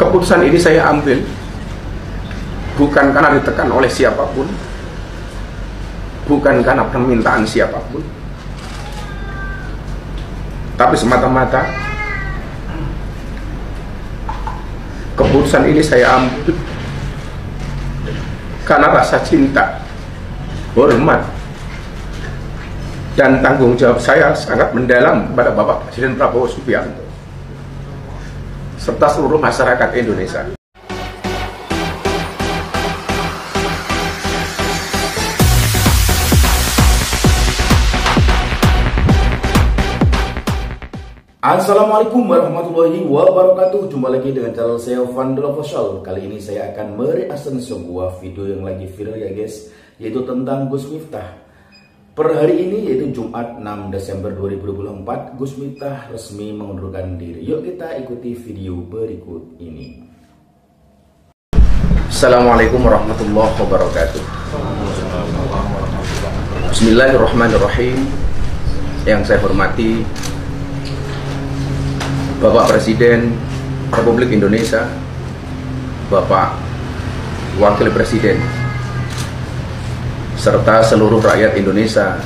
Keputusan ini saya ambil bukan karena ditekan oleh siapapun, bukan karena permintaan siapapun, tapi semata-mata keputusan ini saya ambil karena rasa cinta, hormat, dan tanggung jawab saya sangat mendalam kepada Bapak Presiden Prabowo Subianto serta seluruh masyarakat Indonesia. Assalamualaikum warahmatullahi wabarakatuh. Jumpa lagi dengan channel saya Vandel Official. Kali ini saya akan mereaction sebuah video yang lagi viral ya guys, yaitu tentang Gus Miftah. Per hari ini yaitu Jumat 6 Desember 2024, Gus Miftah resmi mengundurkan diri. Yuk kita ikuti video berikut ini. Assalamualaikum warahmatullahi wabarakatuh. Bismillahirrahmanirrahim. Yang saya hormati Bapak Presiden Republik Indonesia, Bapak Wakil Presiden, serta seluruh rakyat Indonesia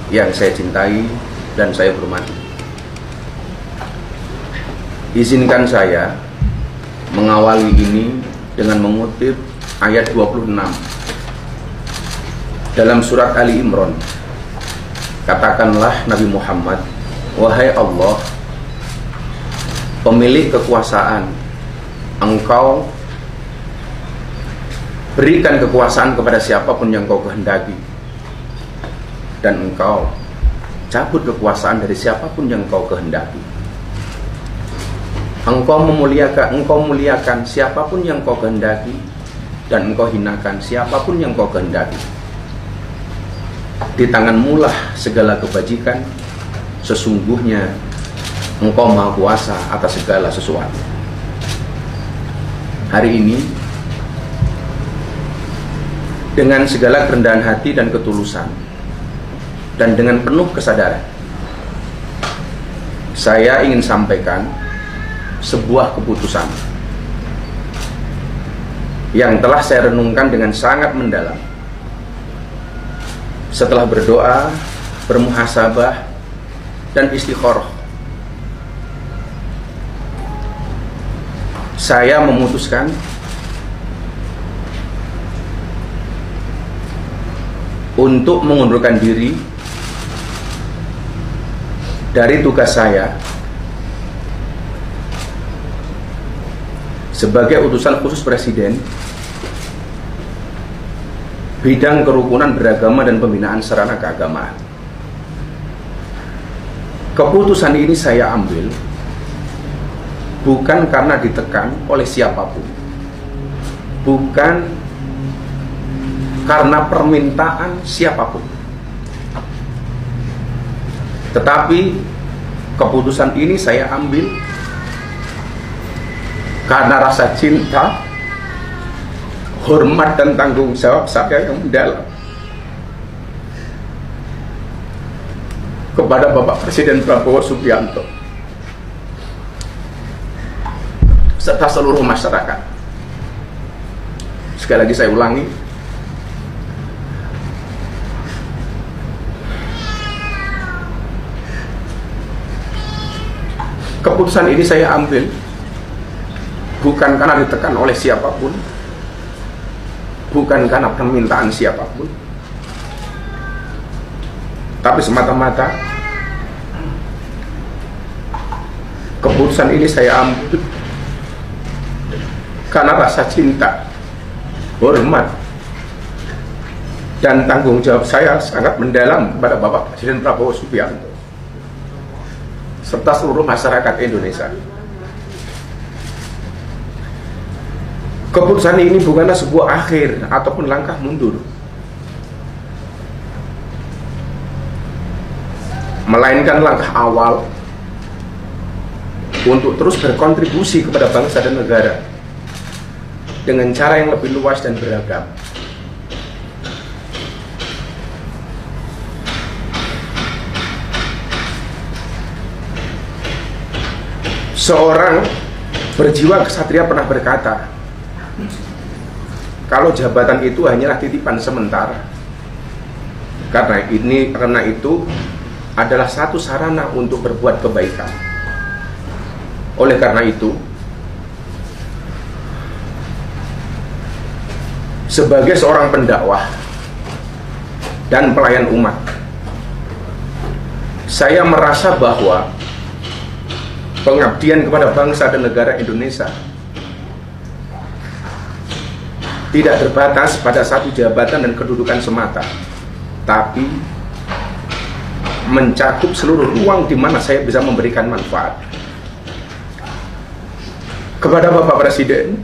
yang saya cintai dan saya hormati. Izinkan saya mengawali ini dengan mengutip ayat 26 dalam surat Ali Imran. Katakanlah Nabi Muhammad, wahai Allah, pemilik kekuasaan, Engkau berikan kekuasaan kepada siapapun yang Kau kehendaki, dan Engkau cabut kekuasaan dari siapapun yang Kau kehendaki. Engkau muliakan siapapun yang Kau kehendaki, dan Engkau hinakan siapapun yang Kau kehendaki. Di tanganmu lah segala kebajikan, sesungguhnya Engkau Maha Kuasa atas segala sesuatu. Hari ini, dengan segala kerendahan hati dan ketulusan, dan dengan penuh kesadaran, saya ingin sampaikan sebuah keputusan yang telah saya renungkan dengan sangat mendalam. Setelah berdoa, bermuhasabah, dan istikharah, saya memutuskan untuk mengundurkan diri dari tugas saya sebagai utusan khusus Presiden bidang kerukunan beragama dan pembinaan sarana keagamaan. Keputusan ini saya ambil bukan karena ditekan oleh siapapun, bukan karena permintaan siapapun, tetapi keputusan ini saya ambil karena rasa cinta, hormat, dan tanggung jawab saya yang mendalam kepada Bapak Presiden Prabowo Subianto serta seluruh masyarakat. Sekali lagi saya ulangi, keputusan ini saya ambil bukan karena ditekan oleh siapapun, bukan karena permintaan siapapun, tapi semata-mata keputusan ini saya ambil karena rasa cinta, hormat, dan tanggung jawab saya sangat mendalam kepada Bapak Presiden Prabowo Subianto serta seluruh masyarakat Indonesia. Keputusan ini bukanlah sebuah akhir ataupun langkah mundur, melainkan langkah awal untuk terus berkontribusi kepada bangsa dan negara dengan cara yang lebih luas dan beragam. Seorang berjiwa kesatria pernah berkata, kalau jabatan itu hanyalah titipan sementara, karena itu adalah satu sarana untuk berbuat kebaikan. Oleh karena itu, sebagai seorang pendakwah dan pelayan umat, saya merasa bahwa pengabdian kepada bangsa dan negara Indonesia tidak terbatas pada satu jabatan dan kedudukan semata, tapi mencakup seluruh ruang di mana saya bisa memberikan manfaat. Kepada Bapak Presiden,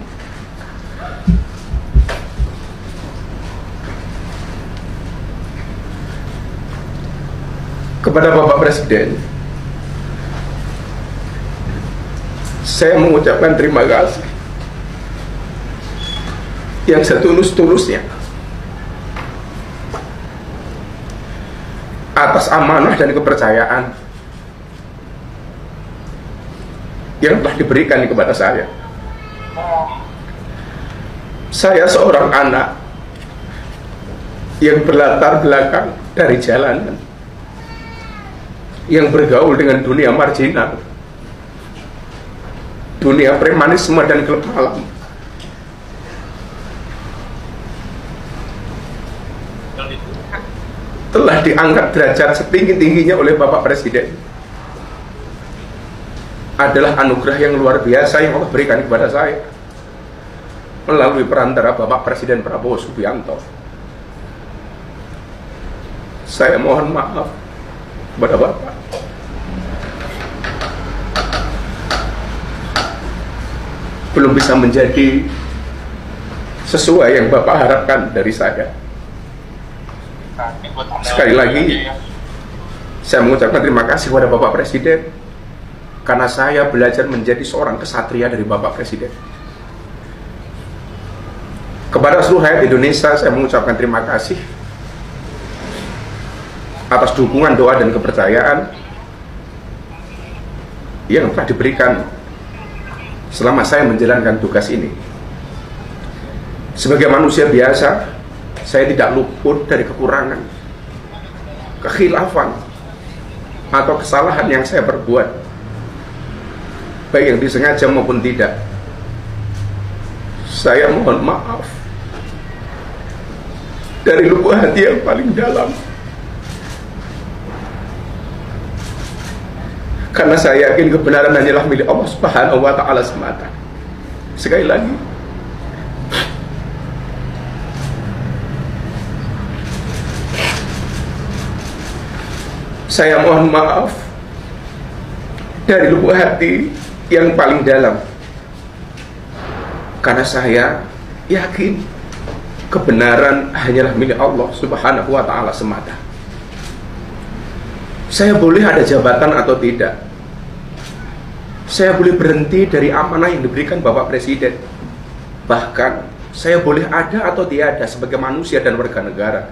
saya mengucapkan terima kasih yang setulus-tulusnya atas amanah dan kepercayaan yang telah diberikan kepada saya. Saya seorang anak yang berlatar belakang dari jalanan, yang bergaul dengan dunia marginal, dunia premanisme dan klub malam. Telah diangkat derajat setinggi-tingginya oleh Bapak Presiden. Adalah anugerah yang luar biasa yang Allah berikan kepada saya melalui perantara Bapak Presiden Prabowo Subianto. Saya mohon maaf kepada Bapak. Belum bisa menjadi sesuai yang Bapak harapkan dari saya. Sekali lagi, saya mengucapkan terima kasih kepada Bapak Presiden, karena saya belajar menjadi seorang kesatria dari Bapak Presiden. Kepada seluruh rakyat Indonesia, saya mengucapkan terima kasih atas dukungan, doa, dan kepercayaan yang telah diberikan selama saya menjalankan tugas ini. Sebagai manusia biasa, saya tidak luput dari kekurangan, kekhilafan, atau kesalahan yang saya perbuat, baik yang disengaja maupun tidak. Saya mohon maaf dari lubuk hati yang paling dalam, karena saya yakin kebenaran hanyalah milik Allah Subhanahu wa Ta'ala semata. Sekali lagi, saya mohon maaf dari lubuk hati yang paling dalam, karena saya yakin kebenaran hanyalah milik Allah Subhanahu wa Ta'ala semata. Saya boleh ada jabatan atau tidak, saya boleh berhenti dari amanah yang diberikan Bapak Presiden, bahkan saya boleh ada atau tiada sebagai manusia dan warga negara.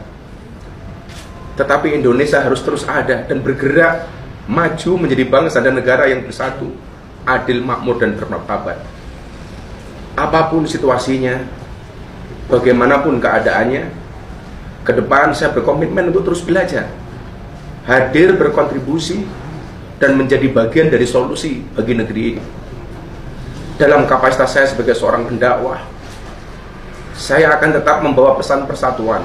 Tetapi Indonesia harus terus ada dan bergerak maju menjadi bangsa dan negara yang bersatu, adil, makmur, dan bermartabat. Apapun situasinya, bagaimanapun keadaannya, ke depan saya berkomitmen untuk terus belajar, hadir berkontribusi, dan menjadi bagian dari solusi bagi negeri ini. Dalam kapasitas saya sebagai seorang pendakwah, saya akan tetap membawa pesan persatuan,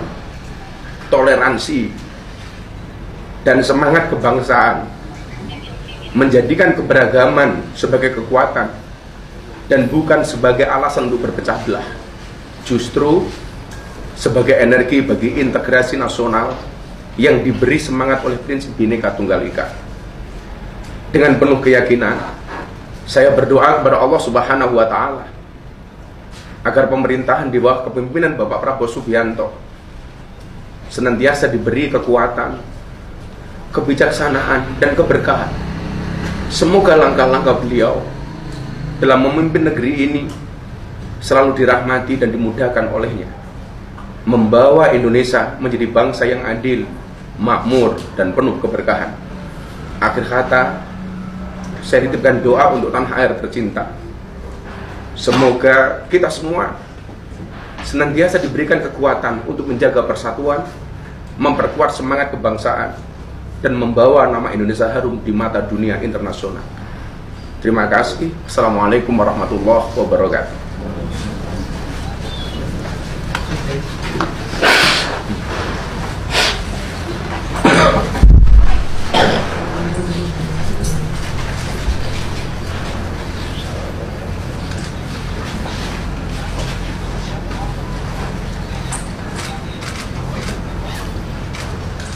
toleransi, dan semangat kebangsaan, menjadikan keberagaman sebagai kekuatan dan bukan sebagai alasan untuk berpecah belah, justru sebagai energi bagi integrasi nasional yang diberi semangat oleh prinsip Bhinneka Tunggal Ika. Dengan penuh keyakinan, saya berdoa kepada Allah Subhanahu wa Ta'ala agar pemerintahan di bawah kepemimpinan Bapak Prabowo Subianto senantiasa diberi kekuatan, kebijaksanaan, dan keberkahan. Semoga langkah-langkah beliau dalam memimpin negeri ini selalu dirahmati dan dimudahkan olehnya, membawa Indonesia menjadi bangsa yang adil, makmur, dan penuh keberkahan. Akhir kata, saya titipkan doa untuk tanah air tercinta. Semoga kita semua senantiasa diberikan kekuatan untuk menjaga persatuan, memperkuat semangat kebangsaan, dan membawa nama Indonesia harum di mata dunia internasional. Terima kasih. Assalamualaikum warahmatullahi wabarakatuh.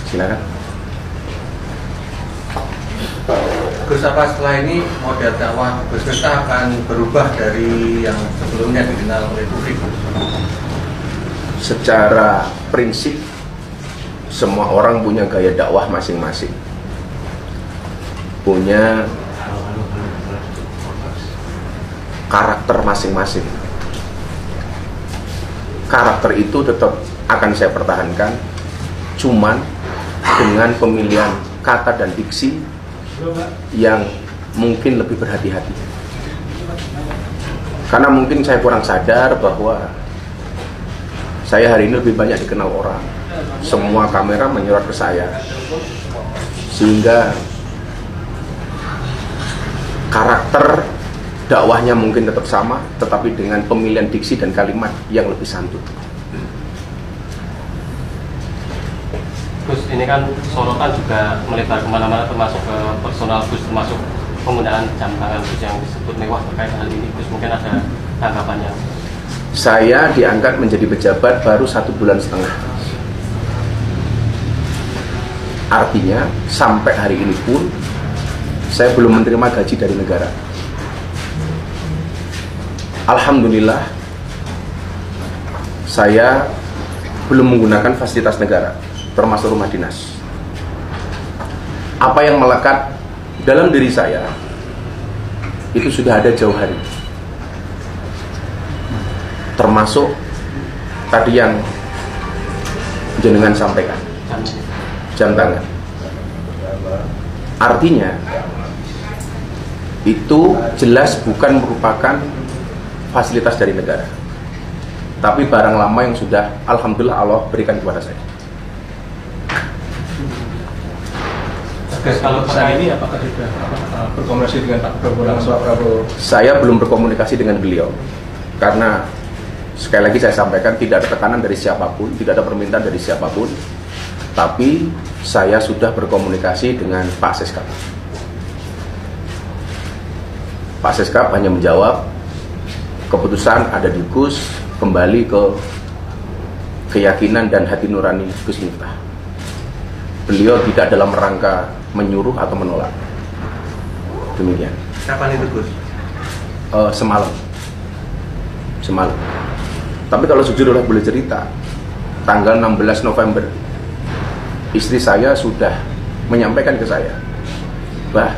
Silakan. Gus, apa setelah ini model dakwah Gus Miftah akan berubah dari yang sebelumnya dikenal oleh publik? Secara prinsip, semua orang punya gaya dakwah masing-masing, punya karakter masing-masing. Karakter itu tetap akan saya pertahankan, cuman dengan pemilihan kata dan diksi yang mungkin lebih berhati-hati. Karena mungkin saya kurang sadar bahwa saya hari ini lebih banyak dikenal orang. Semua kamera menyorot ke saya, sehingga karakter dakwahnya mungkin tetap sama, tetapi dengan pemilihan diksi dan kalimat yang lebih santun. Gus, ini kan sorotan juga melebar kemana-mana, termasuk ke personal Gus, termasuk penggunaan jam tangan Gus yang disebut mewah terkait hal ini. Gus, mungkin ada tanggapannya? Saya diangkat menjadi pejabat baru 1,5 bulan. Artinya sampai hari ini pun saya belum menerima gaji dari negara. Alhamdulillah, saya belum menggunakan fasilitas negara, termasuk rumah dinas. Apa yang melekat dalam diri saya itu sudah ada jauh hari, termasuk tadi yang jenengan sampaikan, jam tangan. Artinya itu jelas bukan merupakan fasilitas dari negara, tapi barang lama yang sudah alhamdulillah Allah berikan kepada saya. Kalau saat ini apakah sudah berkomunikasi dengan Pak Prabowo? Saya belum berkomunikasi dengan beliau karena sekali lagi saya sampaikan tidak ada tekanan dari siapapun, tidak ada permintaan dari siapapun. Tapi saya sudah berkomunikasi dengan Pak Seskap. Pak Seskap hanya menjawab keputusan ada di Gus, kembali ke keyakinan dan hati nurani Gus Miftah. Beliau tidak dalam rangka menyuruh atau menolak. Demikian. Kapan itu Gus? Semalam. Tapi kalau jujur boleh cerita, tanggal 16 November istri saya sudah menyampaikan ke saya, "Bah,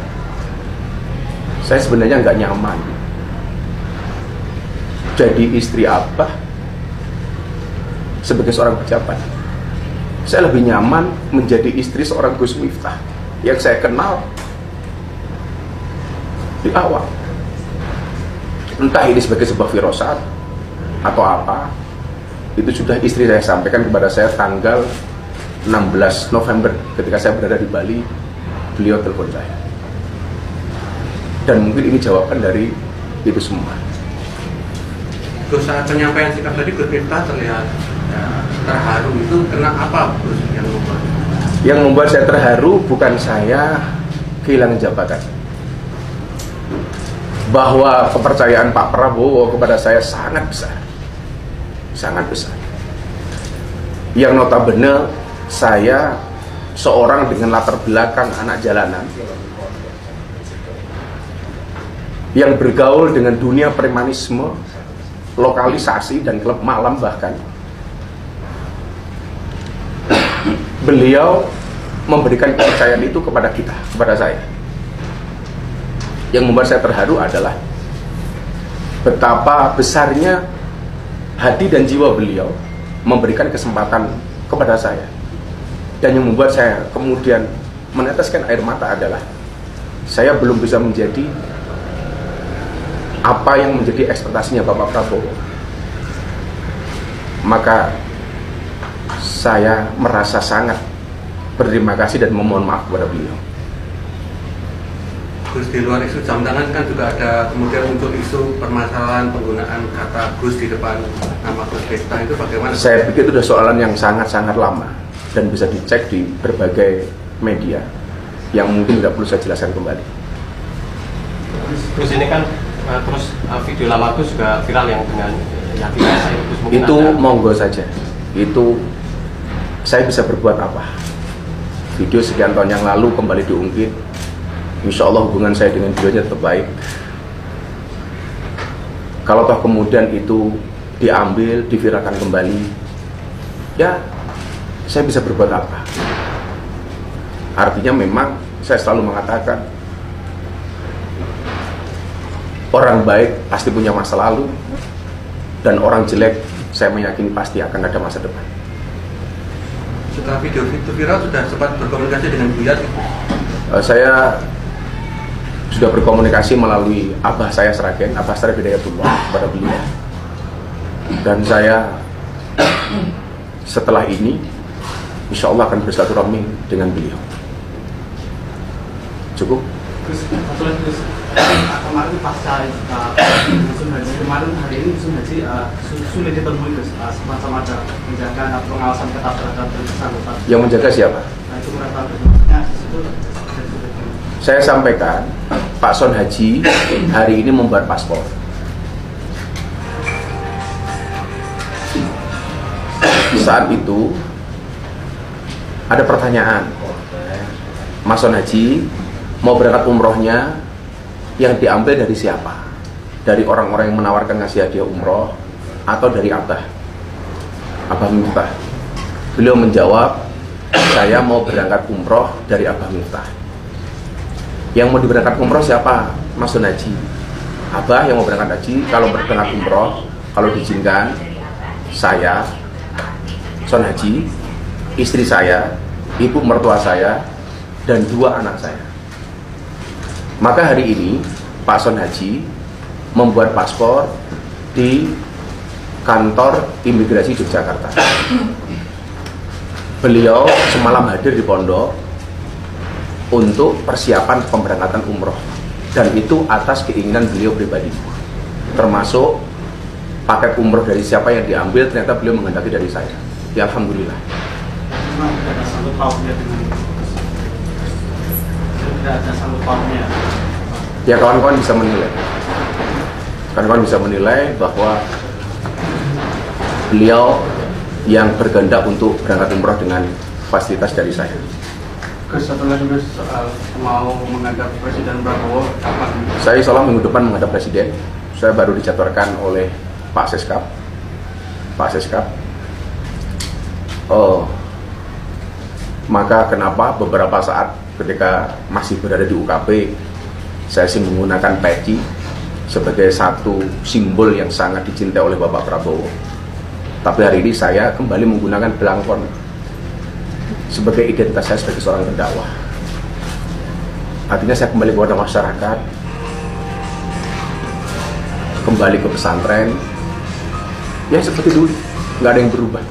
saya sebenarnya nggak nyaman jadi istri Abah sebagai seorang pejabat. Saya lebih nyaman menjadi istri seorang Gus Miftah yang saya kenal di awal. Entah ini sebagai sebuah firasat atau apa, itu sudah istri saya sampaikan kepada saya tanggal 16 November ketika saya berada di Bali. Beliau telepon saya, dan mungkin ini jawaban dari itu semua. Gus, saat penyampaian sikap tadi Gus Miftah terlihat terharu. Itu kenapa Gus yang membuat? Yang membuat saya terharu bukan saya kehilangan jabatan, bahwa kepercayaan Pak Prabowo kepada saya sangat besar, yang notabene saya seorang dengan latar belakang anak jalanan yang bergaul dengan dunia premanisme, lokalisasi dan klub malam bahkan. Beliau memberikan kepercayaan itu kepada kita, kepada saya. Yang membuat saya terharu adalah betapa besarnya hati dan jiwa beliau memberikan kesempatan kepada saya. Dan yang membuat saya kemudian meneteskan air mata adalah saya belum bisa menjadi apa yang menjadi ekspektasinya Bapak Prabowo, maka saya merasa sangat berterima kasih dan memohon maaf kepada beliau. Gus, di luar isu jam tangan kan juga ada kemudian muncul isu permasalahan penggunaan kata Gus di depan nama Gus Miftah, itu bagaimana? Saya pikir itu sudah soalan yang sangat-sangat lama dan bisa dicek di berbagai media yang mungkin tidak perlu saya jelaskan kembali. Terus ini kan terus video lama Gus juga viral yang dengan saya Gus, itu monggo saja. Itu saya bisa berbuat apa? Video sekian tahun yang lalu kembali diungkit. Insya Allah hubungan saya dengan beliau tetap baik. Kalau toh kemudian itu diambil, diviralkan kembali, ya saya bisa berbuat apa? Artinya memang saya selalu mengatakan orang baik pasti punya masa lalu, dan orang jelek saya meyakini pasti akan ada masa depan. Setelah video itu viral, sudah sempat berkomunikasi dengan beliau? Saya sudah berkomunikasi melalui abah saya Sragen, Abah Syarif Hidayatullah, kepada beliau. Dan saya setelah ini insya Allah akan bersilaturahmi dengan beliau. Cukup? Terus satu lagi, terus kemarin pasca kemarin hari ini sulit ditemui, terus semacam ada menjaga atau pengawasan ketat terhadap bersangkutan. Yang menjaga siapa? Nah, itu berapa maksudnya itu. Saya sampaikan Pak Son Haji hari ini membuat paspor. Saat itu ada pertanyaan, Mas Son Haji mau berangkat umrohnya yang diambil dari siapa? Dari orang-orang yang menawarkan ngasih hadiah umroh atau dari Abah Miftah? Beliau menjawab, saya mau berangkat umroh dari Abah Miftah. Yang mau diberangkat umroh siapa? Mas Son Haji. Abah yang mau berangkat haji, kalau berangkat umroh, kalau diizinkan, saya Son Haji, istri saya, ibu mertua saya, dan 2 anak saya. Maka hari ini Pak Son Haji membuat paspor di kantor imigrasi Yogyakarta. Beliau semalam hadir di pondok untuk persiapan pemberangkatan umroh, dan itu atas keinginan beliau pribadi, termasuk paket umroh dari siapa yang diambil ternyata beliau menghendaki dari saya. Ya alhamdulillah. Tidak ada sangkut pautnya dengan tidak ada sangkut pautnya. Ya kawan-kawan bisa menilai. Kawan-kawan bisa menilai bahwa beliau yang berkehendak untuk berangkat umroh dengan fasilitas dari saya. Gus, satu lagi Gus, soal mau menghadap Presiden Prabowo kapan? Saya insya Allah minggu depan menghadap Presiden. Saya baru dijadwalkan oleh Pak Seskap. Maka kenapa beberapa saat ketika masih berada di UKP, saya sih menggunakan peci sebagai satu simbol yang sangat dicintai oleh Bapak Prabowo. Tapi hari ini saya kembali menggunakan belangkon sebagai identitas saya sebagai seorang pendakwah. Artinya saya kembali kepada masyarakat, kembali ke pesantren, ya seperti dulu, nggak ada yang berubah.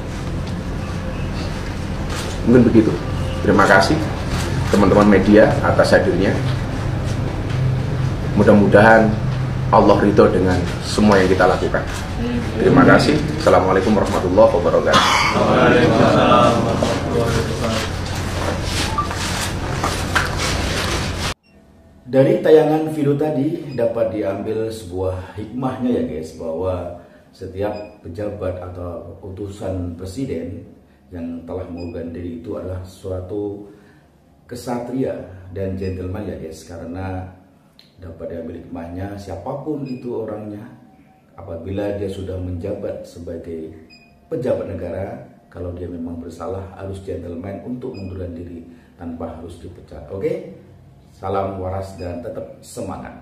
Mungkin begitu. Terima kasih teman-teman media atas hadirnya. Mudah-mudahan Allah ridho dengan semua yang kita lakukan. Terima kasih. Assalamualaikum warahmatullahi wabarakatuh. Dari tayangan video tadi dapat diambil sebuah hikmahnya ya guys, bahwa setiap pejabat atau utusan presiden yang telah mengundurkan diri itu adalah suatu kesatria dan gentleman ya guys, karena dapat diambil hikmahnya siapapun itu orangnya, apabila dia sudah menjabat sebagai pejabat negara, kalau dia memang bersalah harus gentleman untuk mengundurkan diri tanpa harus dipecat. Oke? Salam waras dan tetap semangat.